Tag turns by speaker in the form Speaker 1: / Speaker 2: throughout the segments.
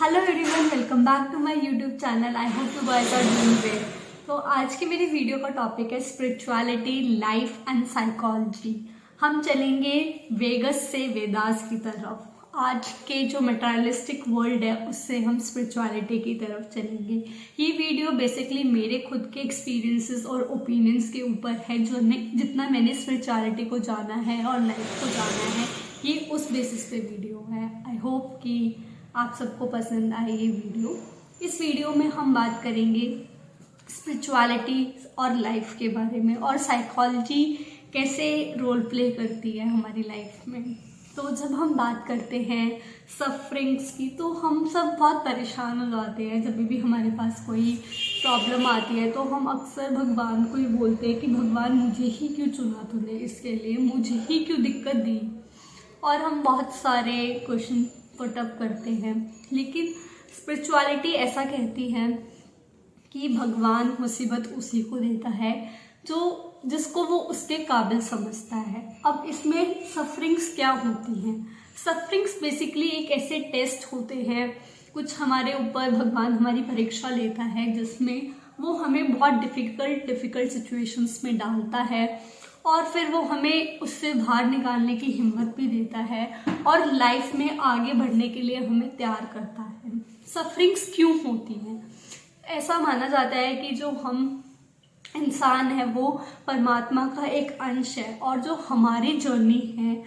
Speaker 1: Hello everyone, welcome back to my YouTube channel. I hope you guys are doing well. तो आज की मेरी video का topic है स्पिरिचुअलिटी, लाइफ एंड साइकोलॉजी। हम चलेंगे वेगस से वेदास की तरफ। आज के जो मटेरियलिस्टिक वर्ल्ड है उससे हम स्पिरिचुअलिटी की तरफ चलेंगे। ये वीडियो बेसिकली मेरे खुद के एक्सपीरियंसेस और ओपिनियंस के ऊपर है, जितना मैंने स्पिरिचुअलिटी को जाना है और लाइफ को जाना है, ये उस बेसिस पे वीडियो है। आई होप कि आप सबको पसंद आए ये वीडियो। इस वीडियो में हम बात करेंगे स्पिरिचुअलिटी और लाइफ के बारे में, और साइकोलॉजी कैसे रोल प्ले करती है हमारी लाइफ में। तो जब हम बात करते हैं सफरिंग्स की, तो हम सब बहुत परेशान हो जाते हैं। जब भी हमारे पास कोई प्रॉब्लम आती है तो हम अक्सर भगवान को ही बोलते हैं कि भगवान मुझे ही क्यों चुना तूने इसके लिए, मुझे ही क्यों दिक्कत दी। और हम बहुत सारे क्वेश्चन पुट अप करते हैं। लेकिन स्पिरिचुअलिटी ऐसा कहती है कि भगवान मुसीबत उसी को देता है जिसको वो उसके काबिल समझता है। अब इसमें सफरिंग्स क्या होती हैं? सफरिंग्स बेसिकली एक ऐसे टेस्ट होते हैं, कुछ हमारे ऊपर भगवान हमारी परीक्षा लेता है, जिसमें वो हमें बहुत डिफ़िकल्ट सिचुएशंस में डालता है और फिर वो हमें उससे बाहर निकालने की हिम्मत भी देता है और लाइफ में आगे बढ़ने के लिए हमें तैयार करता है। सफरिंग्स क्यों होती हैं? ऐसा माना जाता है कि जो हम इंसान है वो परमात्मा का एक अंश है, और जो हमारी जर्नी है,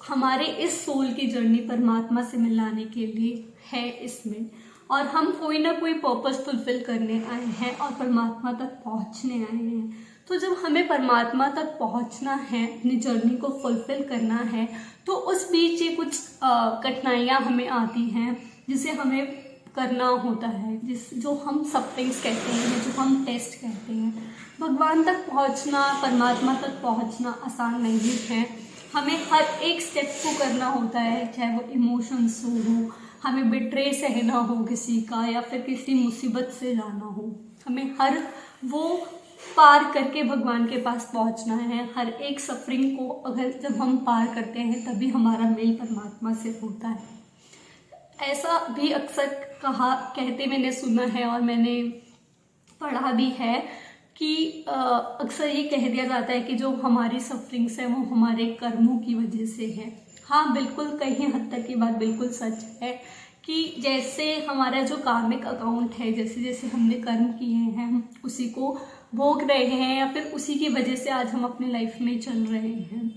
Speaker 1: हमारे इस सोल की जर्नी परमात्मा से मिलाने के लिए है इसमें, और हम कोई ना कोई पर्पस फुलफिल करने आए हैं और परमात्मा तक पहुंचने आए हैं। तो जब हमें परमात्मा तक पहुंचना है, अपनी जर्नी को फुलफिल करना है, तो उस बीच ये कुछ कठिनाइयाँ हमें आती हैं जिसे हमें करना होता है, जो हम सफरिंग्स कहते हैं, जो हम टेस्ट कहते हैं। भगवान तक पहुंचना, परमात्मा तक पहुंचना आसान नहीं है। हमें हर एक स्टेप को करना होता है, चाहे वो इमोशंस हो, हमें बिट्रे सहना हो किसी का, या फिर किसी मुसीबत से जाना हो। हमें हर वो पार करके भगवान के पास पहुंचना है। हर एक सफरिंग को अगर जब हम पार करते हैं तभी हमारा मेल परमात्मा से होता है। ऐसा भी अक्सर कहते मैंने सुना है और मैंने पढ़ा भी है कि अक्सर ये कह दिया जाता है कि जो हमारी सफरिंग्स है वो हमारे कर्मों की वजह से है। हाँ, बिल्कुल कहीं हद तक की बात बिल्कुल सच है कि जैसे हमारा जो कार्मिक अकाउंट है, जैसे जैसे हमने कर्म किए हैं हम उसी को भोग रहे हैं, या फिर उसी की वजह से आज हम अपनी लाइफ में चल रहे हैं।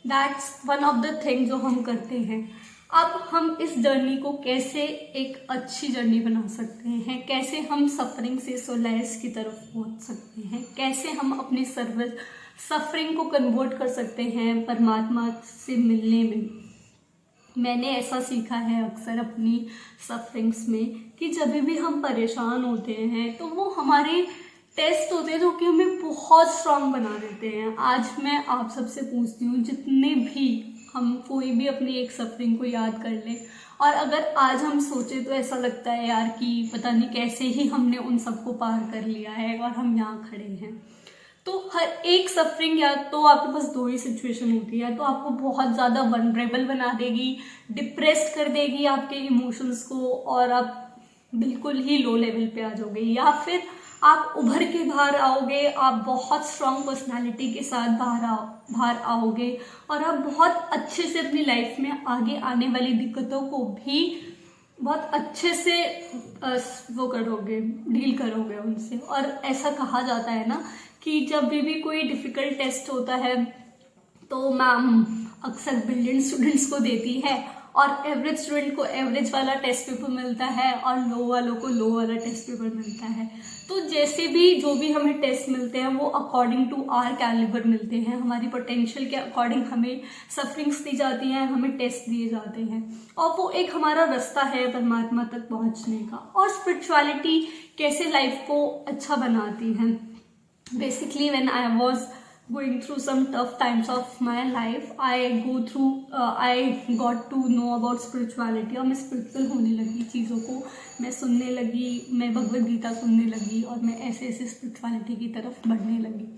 Speaker 1: That's one of the thing जो हम करते हैं। अब हम इस जर्नी को कैसे एक अच्छी जर्नी बना सकते हैं, कैसे हम सफरिंग से सोलाइस की तरफ पहुंच सकते हैं, कैसे हम अपनी सफरिंग को कन्वर्ट कर सकते हैं परमात्मा से मिलने में। मैंने ऐसा सीखा है अक्सर अपनी सफरिंग्स में कि जब भी हम परेशान होते हैं तो वो हमारे टेस्ट होते हैं जो कि हमें बहुत स्ट्रांग बना देते हैं। आज मैं आप सबसे पूछती हूँ, जितने भी हम कोई भी अपनी एक सफरिंग को याद कर लें, और अगर आज हम सोचें तो ऐसा लगता है यार कि पता नहीं कैसे ही हमने उन सबको पार कर लिया है और हम यहाँ खड़े हैं। तो हर एक सफरिंग, या तो आपके पास दो ही सिचुएशन होती है, तो आपको बहुत ज़्यादा वनरेबल बना देगी, डिप्रेस्ड कर देगी आपके इमोशंस को, और आप बिल्कुल ही लो लेवल पे आ जाओगे, या फिर आप उभर के बाहर आओगे, आप बहुत स्ट्रांग पर्सनालिटी के साथ बाहर आओगे, और आप बहुत अच्छे से अपनी लाइफ में आगे आने वाली दिक्कतों को भी बहुत अच्छे से वो करोगे, डील करोगे उनसे। और ऐसा कहा जाता है ना कि जब भी कोई डिफ़िकल्ट टेस्ट होता है तो मैम अक्सर ब्रिलियंट स्टूडेंट्स को देती है, और एवरेज स्टूडेंट को एवरेज वाला टेस्ट पेपर मिलता है, और लो वालों को लो वाला टेस्ट पेपर मिलता है। तो जैसे भी जो भी हमें टेस्ट मिलते हैं वो अकॉर्डिंग टू आर कैलिबर मिलते हैं, हमारी पोटेंशियल के अकॉर्डिंग हमें सफरिंग्स दी जाती हैं, हमें टेस्ट दिए जाते हैं, और वो एक हमारा रास्ता है परमात्मा तक पहुंचने का। और स्पिरिचुअलिटी कैसे लाइफ को अच्छा बनाती है? Basically when I was going through some tough times of my life, I got to know about spirituality, और मैं स्पिरिचुअल होने लगी, चीज़ों को मैं सुनने लगी, मैं भगवद गीता सुनने लगी, और मैं ऐसे ऐसे स्पिरिचुअलिटी की तरफ बढ़ने लगी।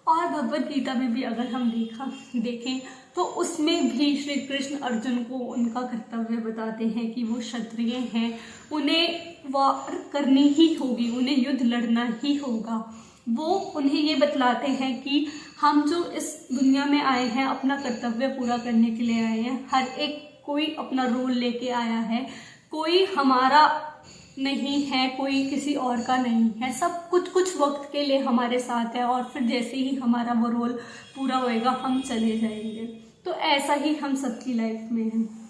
Speaker 1: और भगवद गीता में भी अगर हम देखें तो उसमें भी श्री कृष्ण अर्जुन को उनका कर्तव्य बताते हैं कि वो क्षत्रिय हैं, उन्हें वार करनी ही होगी, उन्हें युद्ध लड़ना ही होगा। वो उन्हें ये बतलाते हैं कि हम जो इस दुनिया में आए हैं अपना कर्तव्य पूरा करने के लिए आए हैं। हर एक कोई अपना रोल लेके आया है, कोई हमारा नहीं है, कोई किसी और का नहीं है, सब कुछ कुछ वक्त के लिए हमारे साथ है और फिर जैसे ही हमारा वो रोल पूरा होएगा हम चले जाएंगे। तो ऐसा ही हम सबकी लाइफ में है।